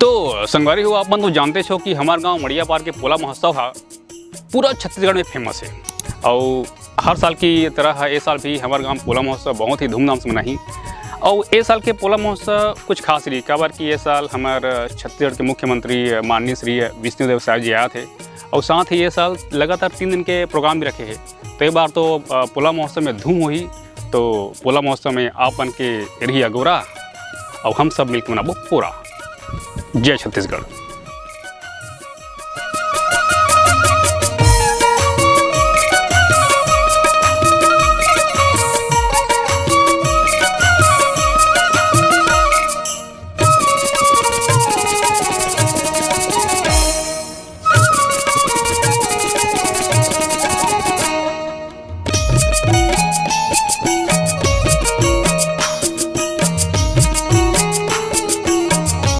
तो संगवारी हो, आप मन तो जानते छो कि हमारे गांव मड़िया पार के पोला महोत्सव हा पूरा छत्तीसगढ़ में फेमस है। और हर साल की तरह ये साल भी हमारे गांव पोला महोत्सव बहुत ही धूमधाम से मनाही। और ये साल के पोला महोत्सव कुछ खास रही, काबर कि ये साल हमारे छत्तीसगढ़ के मुख्यमंत्री माननीय श्री विष्णुदेव साय जी आए थे। और साथ ही ये साल लगातार 3 दिन के प्रोग्राम भी रखे हैं। तो एक बार तो पोला महोत्सव में धूम हुई। तो पोला महोत्सव में आप बन के रही अगोरा और हम सब मिलकर मनाबो पूरा। जय छत्तीसगढ़।